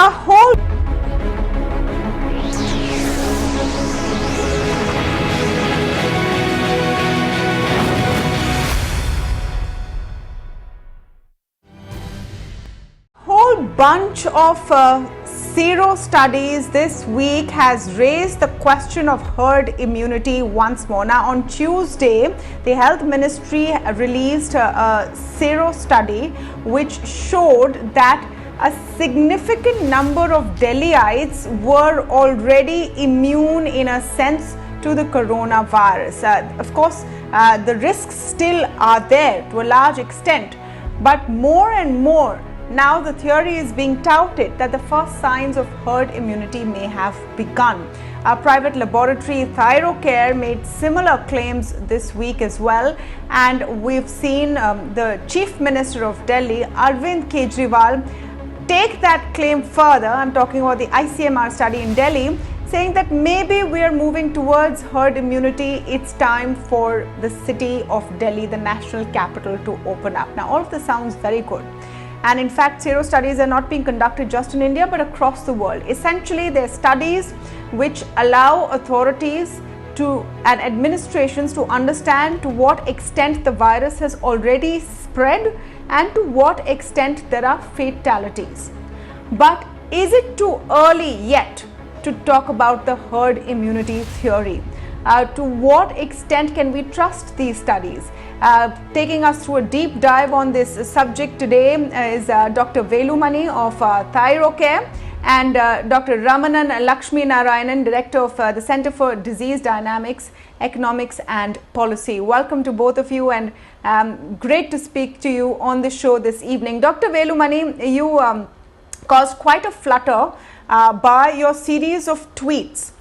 A whole bunch of Sero studies this week has raised the question of herd immunity once more. Now, on Tuesday, the Health Ministry released a Sero study which showed that a significant number of Delhiites were already immune in a sense to the coronavirus. Of course, the risks still are there to a large extent, but more and more now the theory is being touted that the first signs of herd immunity may have begun. A private laboratory, Thyrocare, made similar claims this week as well, and we've seen the Chief Minister of Delhi, Arvind Kejriwal, take that claim further. I'm talking about the ICMR study in Delhi, saying that maybe we are moving towards herd immunity. It's time for the city of Delhi, the national capital, to open up. Now, all of this sounds very good. And in fact, Sero studies are not being conducted just in India, but across the world. Essentially, they're studies which allow authorities and administrations to understand to what extent the virus has already spread and to what extent there are fatalities. But is it too early yet to talk about the herd immunity theory? To what extent can we trust these studies? Taking us through a deep dive on this subject today is Dr. Velumani of Thyrocare and Dr. Ramanan Laxminarayan, Director of the Center for Disease Dynamics, Economics and Policy. Welcome to both of you, and great to speak to you on the show this evening. Dr. Velumani, you caused quite a flutter by your series of tweets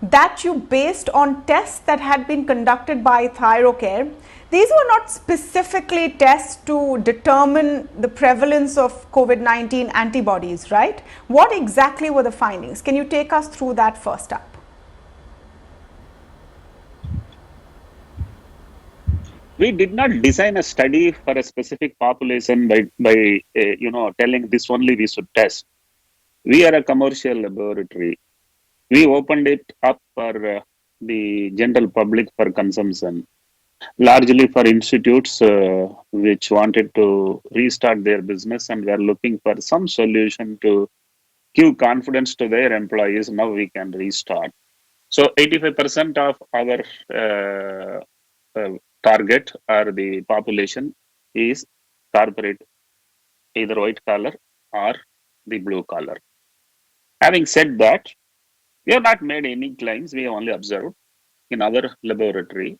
that you based on tests that had been conducted by Thyrocare. These were not specifically tests to determine the prevalence of COVID-19 antibodies, right? What exactly were the findings? Can you take us through that first up? We did not design a study for a specific population by telling this only we should test. We are a commercial laboratory. We opened it up for the general public for consumption, largely for institutes which wanted to restart their business and were looking for some solution to give confidence to their employees. Now we can restart. So 85% of our target or the population is corporate, either white collar or the blue collar. Having said that, we have not made any claims. We have only observed in our laboratory.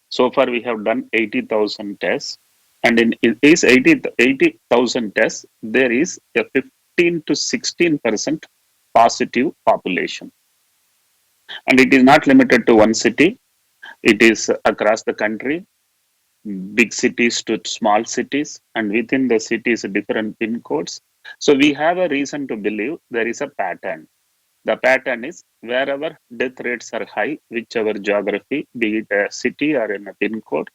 So far, we have done 80,000 tests. And in these 80,000 tests, there is a 15 to 16% positive population. And it is not limited to one city. It is across the country, big cities to small cities, and within the cities, different PIN codes. So we have a reason to believe there is a pattern. The pattern is wherever death rates are high, whichever geography, be it a city or in a PIN code,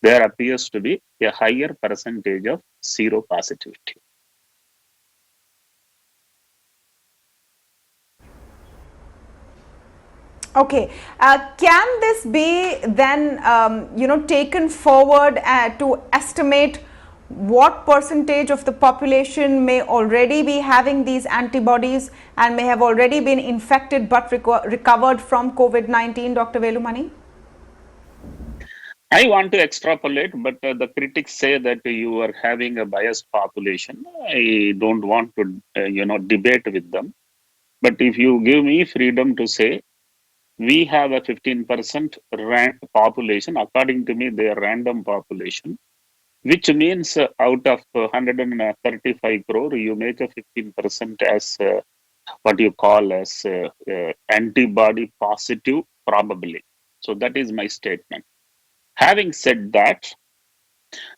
there appears to be a higher percentage of seropositivity. Okay, can this be then taken forward to estimate what percentage of the population may already be having these antibodies and may have already been infected but recovered from COVID-19, Dr. Velumani? I want to extrapolate, but the critics say that you are having a biased population. I don't want to, debate with them. But if you give me freedom to say, we have a 15% population, according to me, they are random population, which means out of 135 crore, you make a 15% as what you call as antibody positive probably. So that is my statement. Having said that,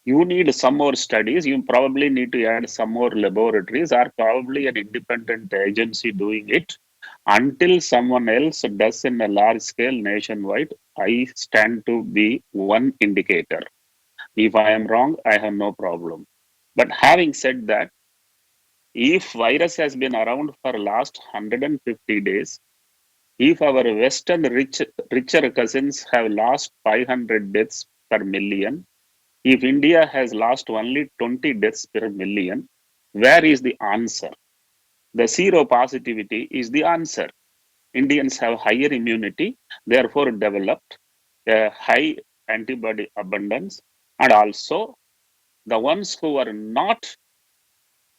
you need some more studies. You probably need to add some more laboratories or probably an independent agency doing it. Until someone else does in a large scale nationwide, I stand to be one indicator. If I am wrong, I have no problem. But having said that, If virus has been around for last 150 days, if our Western richer cousins have lost 500 deaths per million, if India has lost only 20 deaths per million, where is the answer? The zero positivity is the answer. Indians have higher immunity, therefore developed a high antibody abundance, and also the ones who have not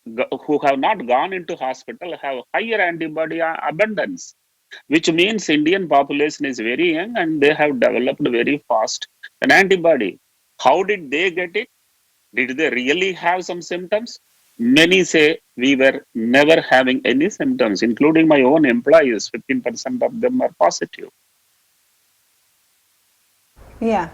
gone into hospital have higher antibody abundance, which means Indian population is very young and they have developed very fast an antibody. How did they get it? Did they really have some symptoms? Many say we were never having any symptoms, including my own employees. 15% of them are positive. Yeah.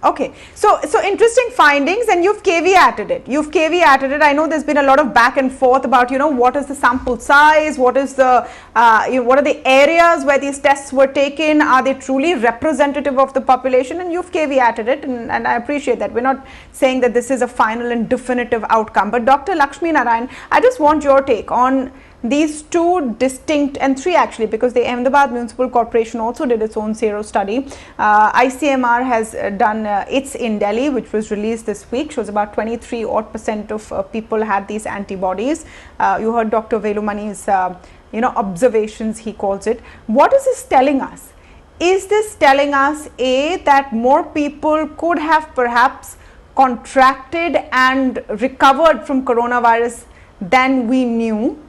Okay, so interesting findings, and you've caveated it. I know there's been a lot of back and forth about, what is the sample size, what is the what are the areas where these tests were taken, are they truly representative of the population? And you've caveated it, and I appreciate that. We're not saying that this is a final and definitive outcome. But Dr. Laxminarayan, I just want your take on these two distinct, and three actually, because the Ahmedabad Municipal Corporation also did its own Sero study. ICMR has done its in Delhi, which was released this week, shows about 23% of people had these antibodies. You heard Dr. Velumani's observations, he calls it. What is this telling us? Is this telling us, A, that more people could have perhaps contracted and recovered from coronavirus than we knew?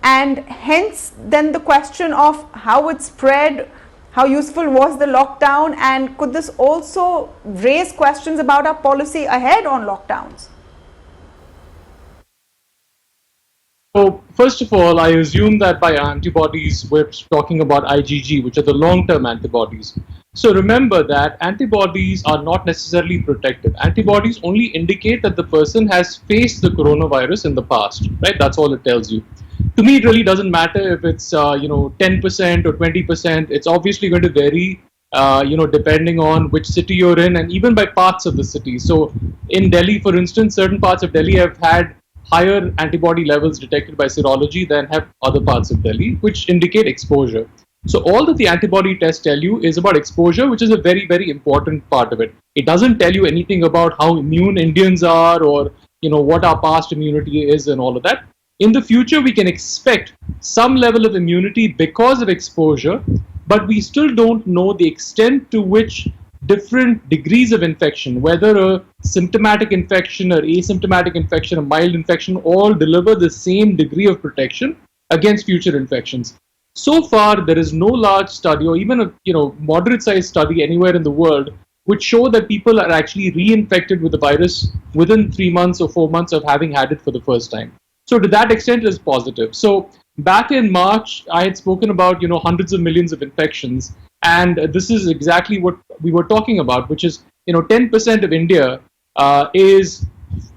And hence then the question of how it spread, how useful was the lockdown, and could this also raise questions about our policy ahead on lockdowns? So first of all, I assume that by antibodies, we're talking about IgG, which are the long-term antibodies. So remember that antibodies are not necessarily protective. Antibodies only indicate that the person has faced the coronavirus in the past, right? That's all it tells you. To me, it really doesn't matter if it's 10% or 20%. It's obviously going to vary, depending on which city you're in, and even by parts of the city. So in Delhi, for instance, certain parts of Delhi have had higher antibody levels detected by serology than have other parts of Delhi, which indicate exposure. So all that the antibody tests tell you is about exposure, which is a very, very important part of it. It doesn't tell you anything about how immune Indians are, or what our past immunity is and all of that. In the future, we can expect some level of immunity because of exposure, but we still don't know the extent to which different degrees of infection, whether a symptomatic infection or asymptomatic infection, a mild infection, all deliver the same degree of protection against future infections. So far, there is no large study or even a moderate-sized study anywhere in the world which show that people are actually reinfected with the virus within 3 months or 4 months of having had it for the first time. So to that extent, it is positive. So back in March, I had spoken about hundreds of millions of infections, and this is exactly what we were talking about, which is 10% of India is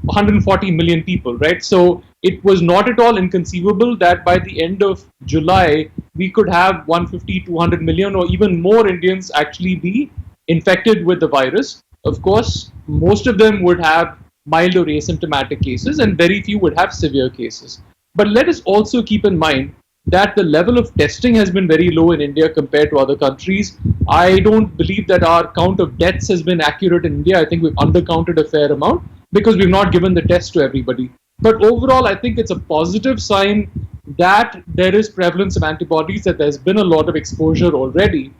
140 million people, right? So it was not at all inconceivable that by the end of July, we could have 150, 200 million or even more Indians actually be infected with the virus. Of course, most of them would have mild or asymptomatic cases, and very few would have severe cases. But let us also keep in mind that the level of testing has been very low in India compared to other countries. I don't believe that our count of deaths has been accurate in India. I think we've undercounted a fair amount because we've not given the test to everybody. But overall, I think it's a positive sign that there is prevalence of antibodies, that there's been a lot of exposure already.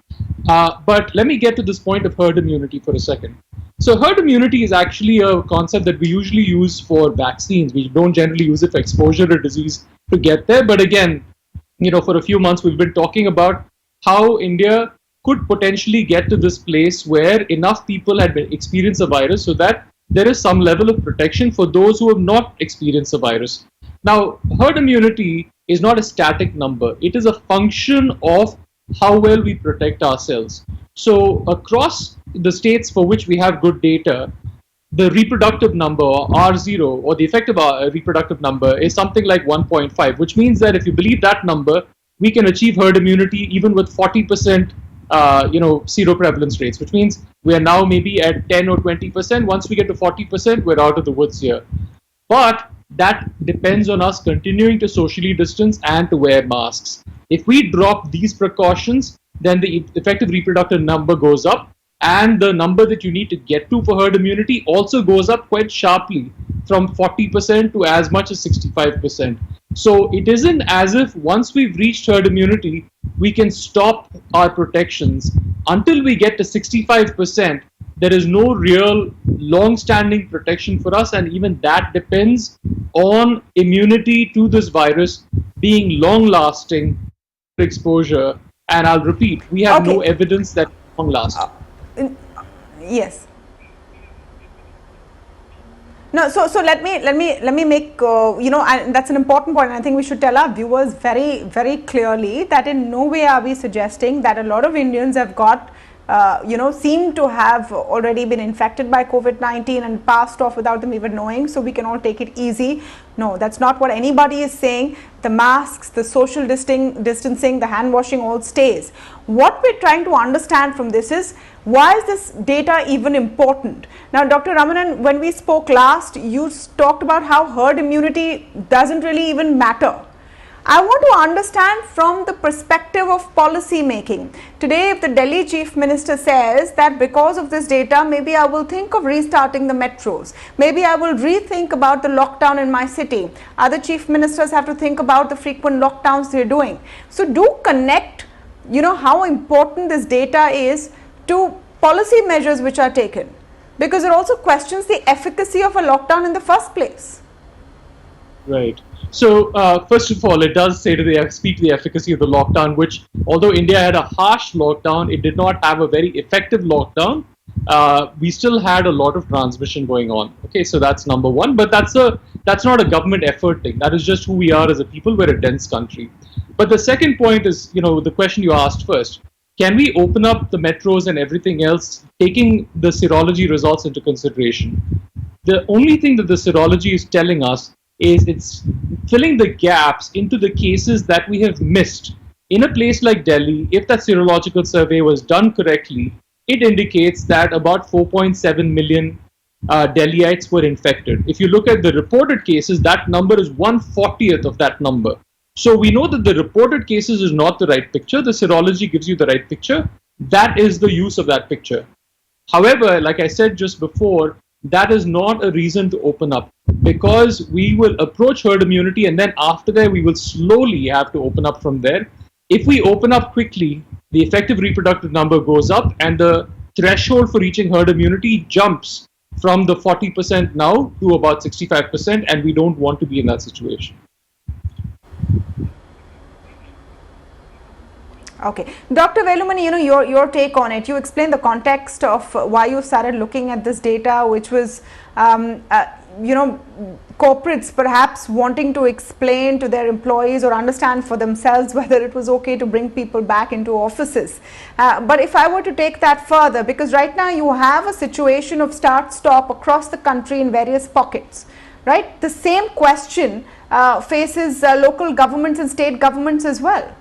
But let me get to this point of herd immunity for a second. So herd immunity is actually a concept that we usually use for vaccines. We don't generally use it for exposure to disease to get there. But again, for a few months, we've been talking about how India could potentially get to this place where enough people had experienced the virus so that there is some level of protection for those who have not experienced the virus. Now, herd immunity is not a static number. It is a function of how well we protect ourselves. So across the states for which we have good data, the reproductive number, or R0, or the effective reproductive number is something like 1.5, which means that if you believe that number, we can achieve herd immunity even with 40% seroprevalence rates, which means we are now maybe at 10 or 20%. Once we get to 40%, we're out of the woods here. But that depends on us continuing to socially distance and to wear masks. If we drop these precautions, then the effective reproductive number goes up, and the number that you need to get to for herd immunity also goes up quite sharply from 40% to as much as 65%. So it isn't as if once we've reached herd immunity, we can stop our protections. Until we get to 65%, there is no real long-standing protection for us, and even that depends on immunity to this virus being long-lasting exposure. And I'll repeat, we have no evidence that long-lasting. Yes. No, so let me make and that's an important point. I think we should tell our viewers very clearly that in no way are we suggesting that a lot of Indians have got seem to have already been infected by COVID-19 and passed off without them even knowing, so we can all take it easy. No, that's not what anybody is saying. The masks, the social distancing, the hand washing all stays. What we're trying to understand from this is, why is this data even important? Now, Dr. Ramanan, when we spoke last, you talked about how herd immunity doesn't really even matter. I want to understand from the perspective of policy making. Today, if the Delhi Chief Minister says that because of this data, maybe I will think of restarting the metros, maybe I will rethink about the lockdown in my city. Other Chief Ministers have to think about the frequent lockdowns they're doing. So do connect, how important this data is to policy measures which are taken, because it also questions the efficacy of a lockdown in the first place. Right. So, first of all, it does say speak to the efficacy of the lockdown, which, although India had a harsh lockdown, it did not have a very effective lockdown. We still had a lot of transmission going on. Okay, so that's number one. But that's not a government effort thing. That is just who we are as a people. We're a dense country. But the second point is, the question you asked first. Can we open up the metros and everything else, taking the serology results into consideration? The only thing that the serology is telling us is it's filling the gaps into the cases that we have missed. In a place like Delhi, if that serological survey was done correctly, it indicates that about 4.7 million Delhiites were infected. If you look at the reported cases, that number is 1/40th of that number. So we know that the reported cases is not the right picture. The serology gives you the right picture. That is the use of that picture. However, like I said just before, that is not a reason to open up, because we will approach herd immunity and then after that we will slowly have to open up from there. If we open up quickly, the effective reproductive number goes up and the threshold for reaching herd immunity jumps from the 40% now to about 65%, and we don't want to be in that situation. Okay, Dr. Velumani, your take on it. You explained the context of why you started looking at this data, which was, corporates perhaps wanting to explain to their employees or understand for themselves whether it was okay to bring people back into offices. But if I were to take that further, because right now you have a situation of start-stop across the country in various pockets, right? The same question faces local governments and state governments as well.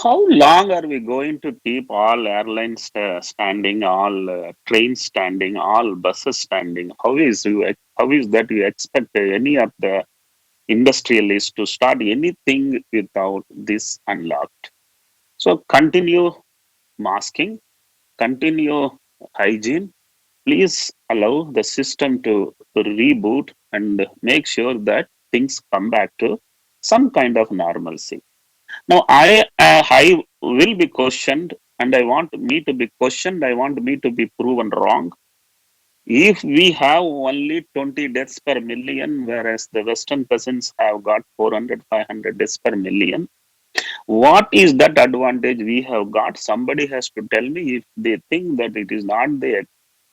How long are we going to keep all airlines standing, all trains standing, all buses standing? How is that you expect any of the industrialists to start anything without this unlocked? So continue masking, continue hygiene. Please allow the system to reboot and make sure that things come back to some kind of normalcy. Now, I will be questioned, and I want me to be questioned. I want me to be proven wrong. If we have only 20 deaths per million, whereas the Western peasants have got 400, 500 deaths per million, what is that advantage we have got? Somebody has to tell me. If they think that it is not the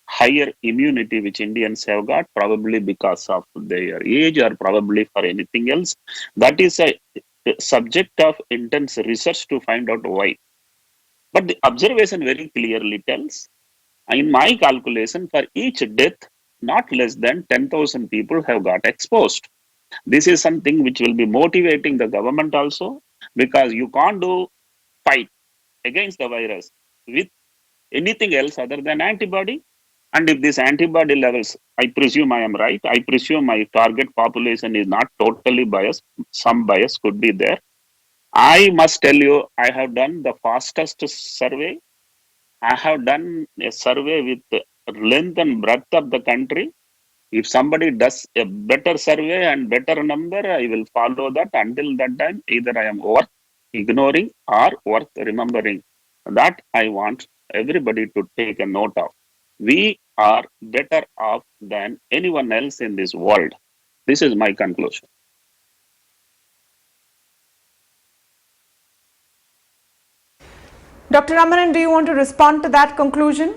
higher immunity which Indians have got, probably because of their age or probably for anything else. That is a subject of intense research to find out why. But the observation very clearly tells, in my calculation, for each death, not less than 10,000 people have got exposed. This is something which will be motivating the government also, because you can't do fight against the virus with anything else other than antibody. And if this antibody levels, I presume I am right, I presume my target population is not totally biased, some bias could be there. I must tell you, I have done the fastest survey. I have done a survey with the length and breadth of the country. If somebody does a better survey and better number, I will follow that. Until that time, either I am worth ignoring or worth remembering. That I want everybody to take a note of. We are better off than anyone else in this world. This is my conclusion. Dr. Ramanan, do you want to respond to that conclusion?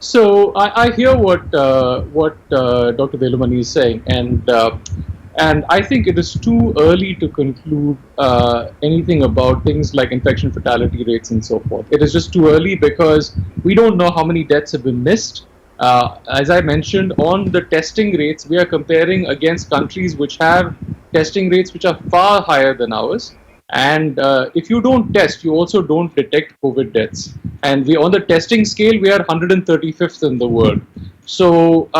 So I hear what Dr. Velumani is saying, and I think it is too early to conclude anything about things like infection fatality rates and so forth. It is just too early because we don't know how many deaths have been missed. As I mentioned, on the testing rates, we are comparing against countries which have testing rates which are far higher than ours. And if you don't test, you also don't detect COVID deaths. And we, on the testing scale, we are 135th in the world. So,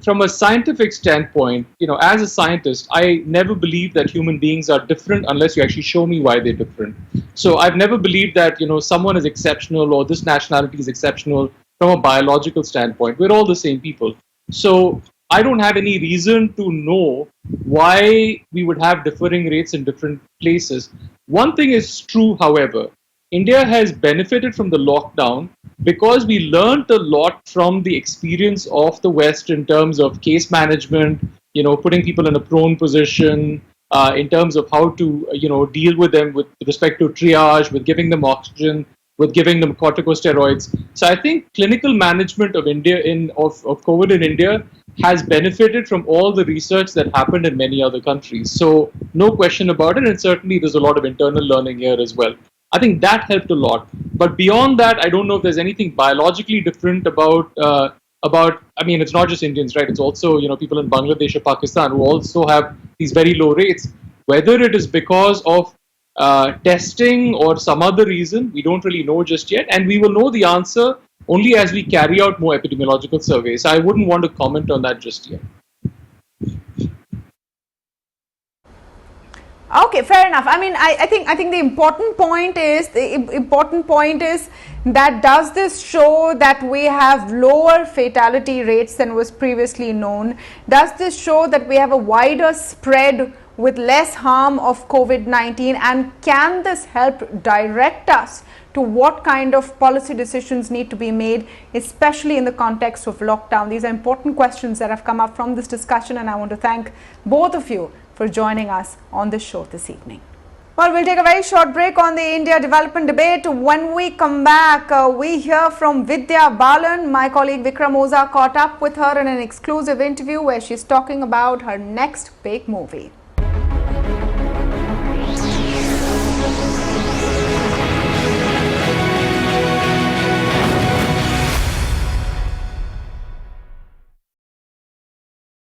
from a scientific standpoint, as a scientist, I never believe that human beings are different unless you actually show me why they're different. So I've never believed that, someone is exceptional or this nationality is exceptional from a biological standpoint. We're all the same people. So I don't have any reason to know why we would have differing rates in different places. One thing is true, however, India has benefited from the lockdown because we learned a lot from the experience of the West in terms of case management, putting people in a prone position, in terms of how to, deal with them with respect to triage, with giving them oxygen, with giving them corticosteroids. So I think clinical management of India of COVID in India has benefited from all the research that happened in many other countries. So no question about it, and certainly there's a lot of internal learning here as well. I think that helped a lot. But beyond that, I don't know if there's anything biologically different about. I mean, it's not just Indians, right? It's also people in Bangladesh or Pakistan who also have these very low rates. Whether it is because of testing or some other reason, we don't really know just yet, and we will know the answer only as we carry out more epidemiological surveys. I wouldn't want to comment on that just yet. Okay, fair enough. I mean, I think the important point is that does this show that we have lower fatality rates than was previously known? Does this show that we have a wider spread with less harm of COVID-19, and can this help direct us to what kind of policy decisions need to be made, especially in the context of lockdown? These are important questions that have come up from this discussion, and I want to thank both of you for joining us on this show this evening. Well, we'll take a very short break on the India development debate. When we come back, we hear from Vidya Balan. My colleague Vikram Oza caught up with her in an exclusive interview where she's talking about her next big movie.